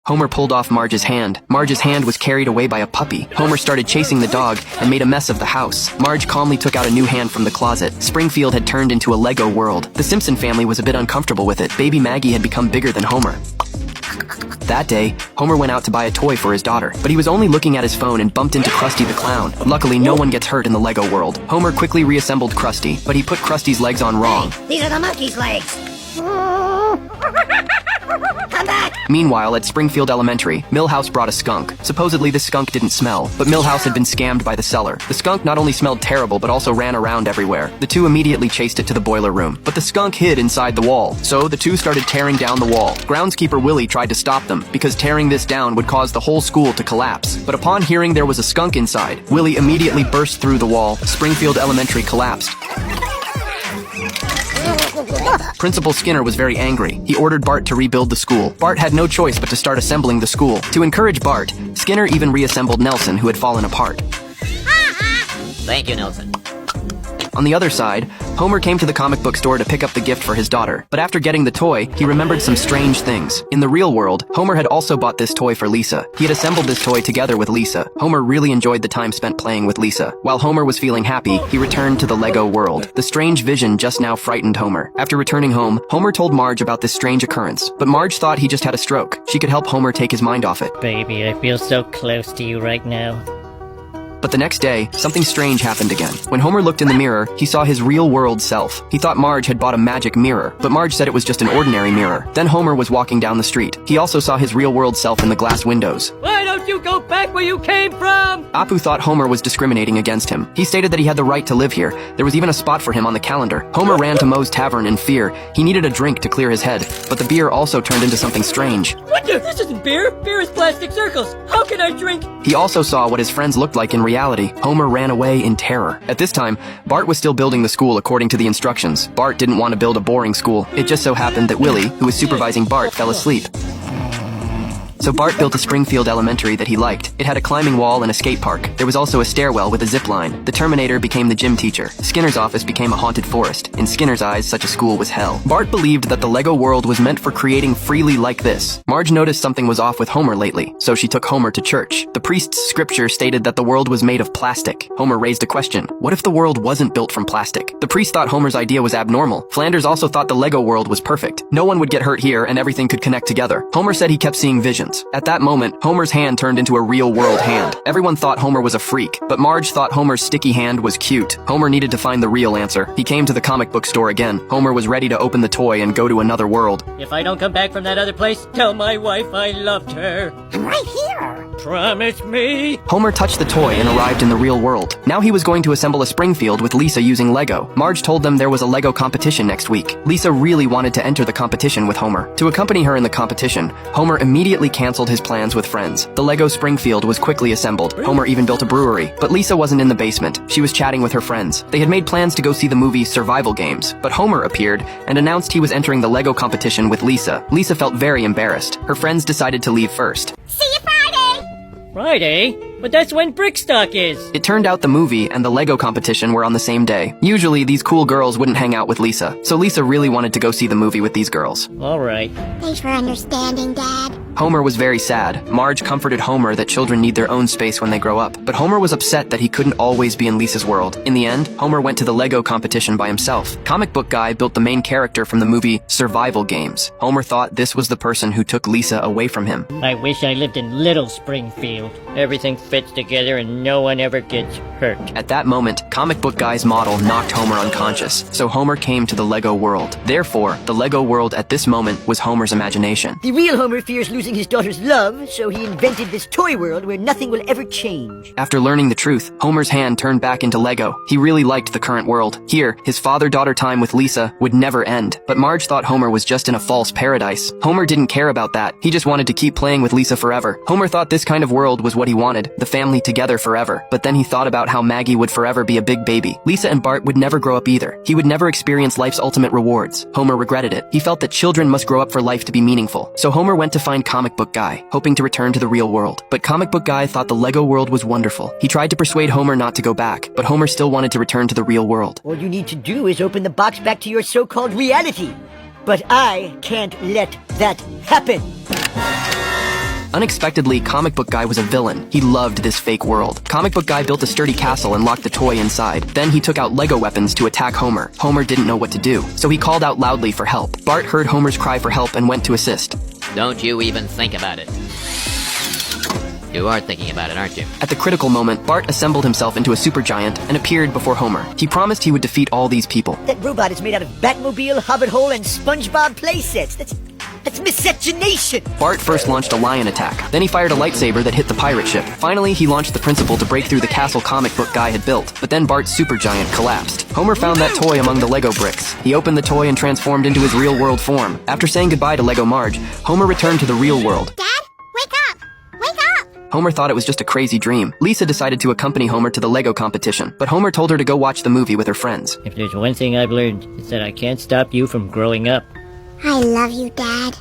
Homer pulled off Marge's hand. Marge's hand was carried away by a puppy. Homer started chasing the dog and made a mess of the house. Marge calmly took out a new hand from the closet. Springfield had turned into a Lego world. The Simpson family was a bit uncomfortable with it. Baby Maggie had become bigger than Homer. That day, Homer went out to buy a toy for his daughter, but he was only looking at his phone and bumped into Krusty the Clown. Luckily, no one gets hurt in the Lego world. Homer quickly reassembled Krusty, but he put Krusty's legs on wrong. Hey, these are the monkey's legs. Come back! Meanwhile, at Springfield Elementary, Milhouse brought a skunk. Supposedly, the skunk didn't smell, but Milhouse had been scammed by the seller. The skunk not only smelled terrible, but also ran around everywhere. The two immediately chased it to the boiler room, but the skunk hid inside the wall. So, the two started tearing down the wall. Groundskeeper Willie tried to stop them, because tearing this down would cause the whole school to collapse. But upon hearing there was a skunk inside, Willie immediately burst through the wall. Springfield Elementary collapsed. Principal Skinner was very angry. He ordered Bart to rebuild the school. Bart had no choice but to start assembling the school. To encourage Bart, Skinner even reassembled Nelson, who had fallen apart. Thank you, Nelson. On the other side, Homer came to the comic book store to pick up the gift for his daughter. But after getting the toy, he remembered some strange things. In the real world, Homer had also bought this toy for Lisa. He had assembled this toy together with Lisa. Homer really enjoyed the time spent playing with Lisa. While Homer was feeling happy, he returned to the Lego world. The strange vision just now frightened Homer. After returning home, Homer told Marge about this strange occurrence. But Marge thought he just had a stroke. She could help Homer take his mind off it. Baby, I feel so close to you right now. But the next day, something strange happened again. When Homer looked in the mirror, he saw his real-world self. He thought Marge had bought a magic mirror, but Marge said it was just an ordinary mirror. Then Homer was walking down the street. He also saw his real-world self in the glass windows. Why don't you go back where you came from? Apu thought Homer was discriminating against him. He stated that he had the right to live here. There was even a spot for him on the calendar. Homer ran to Moe's Tavern in fear. He needed a drink to clear his head, but the beer also turned into something strange. What the? This isn't beer. Beer is plastic circles. How can I drink? He also saw what his friends looked like in reality. Homer ran away in terror. At this time, Bart was still building the school according to the instructions. Bart didn't want to build a boring school. It just so happened that Willie, who was supervising Bart, fell asleep. So Bart built a Springfield Elementary that he liked. It had a climbing wall and a skate park. There was also a stairwell with a zip line. The Terminator became the gym teacher. Skinner's office became a haunted forest. In Skinner's eyes, such a school was hell. Bart believed that the Lego world was meant for creating freely like this. Marge noticed something was off with Homer lately, so she took Homer to church. The priest's scripture stated that the world was made of plastic. Homer raised a question. What if the world wasn't built from plastic? The priest thought Homer's idea was abnormal. Flanders also thought the Lego world was perfect. No one would get hurt here and everything could connect together. Homer said he kept seeing visions. At that moment, Homer's hand turned into a real-world hand. Everyone thought Homer was a freak, but Marge thought Homer's sticky hand was cute. Homer needed to find the real answer. He came to the comic book store again. Homer was ready to open the toy and go to another world. If I don't come back from that other place, tell my wife I loved her. I'm right here. Promise me. Homer touched the toy and arrived in the real world. Now he was going to assemble a Springfield with Lisa using Lego. Marge told them there was a Lego competition next week. Lisa really wanted to enter the competition with Homer. To accompany her in the competition, Homer immediately canceled his plans with friends. The Lego Springfield was quickly assembled. Homer even built a brewery. But Lisa wasn't in the basement. She was chatting with her friends. They had made plans to go see the movie Survival Games, but Homer appeared and announced he was entering the Lego competition with Lisa. Lisa felt very embarrassed. Her friends decided to leave first. See you Friday! Friday? But that's when Brickstock is. It turned out the movie and the Lego competition were on the same day. Usually, these cool girls wouldn't hang out with Lisa, so Lisa really wanted to go see the movie with these girls. All right. Thanks for understanding, Dad. Homer was very sad. Marge comforted Homer that children need their own space when they grow up, but Homer was upset that he couldn't always be in Lisa's world. In the end, Homer went to the Lego competition by himself. Comic Book Guy built the main character from the movie Survival Games. Homer thought this was the person who took Lisa away from him. I wish I lived in Little Springfield. Everything fits together and no one ever gets hurt. At that moment, Comic Book Guy's model knocked Homer unconscious, so Homer came to the Lego world. Therefore, the Lego world at this moment was Homer's imagination. The real Homer fears losing his daughter's love, so he invented this toy world where nothing will ever change. After learning the truth, Homer's hand turned back into Lego. He really liked the current world. Here, his father-daughter time with Lisa would never end. But Marge thought Homer was just in a false paradise. Homer didn't care about that. He just wanted to keep playing with Lisa forever. Homer thought this kind of world was what he wanted, the family together forever. But then he thought about how Maggie would forever be a big baby. Lisa and Bart would never grow up either. He would never experience life's ultimate rewards. Homer regretted it. He felt that children must grow up for life to be meaningful. So Homer went to find Comic Book Guy, hoping to return to the real world. But Comic Book Guy thought the Lego world was wonderful. He tried to persuade Homer not to go back, but Homer still wanted to return to the real world. All you need to do is open the box back to your so-called reality. But I can't let that happen. Unexpectedly, Comic Book Guy was a villain. He loved this fake world. Comic Book Guy built a sturdy castle and locked the toy inside. Then he took out Lego weapons to attack Homer. Homer didn't know what to do, so he called out loudly for help. Bart heard Homer's cry for help and went to assist. Don't you even think about it. You are thinking about it, aren't you? At the critical moment, Bart assembled himself into a supergiant and appeared before Homer. He promised he would defeat all these people. That robot is made out of Batmobile, Hobbit Hole, and SpongeBob playsets. That's miscegenation! Bart first launched a lion attack. Then he fired a lightsaber that hit the pirate ship. Finally, he launched the principal to break through the castle Comic Book Guy had built. But then Bart's supergiant collapsed. Homer found that toy among the Lego bricks. He opened the toy and transformed into his real-world form. After saying goodbye to Lego Marge, Homer returned to the real world. Dad, wake up! Wake up! Homer thought it was just a crazy dream. Lisa decided to accompany Homer to the Lego competition, but Homer told her to go watch the movie with her friends. If there's one thing I've learned, it's that I can't stop you from growing up. I love you, Dad.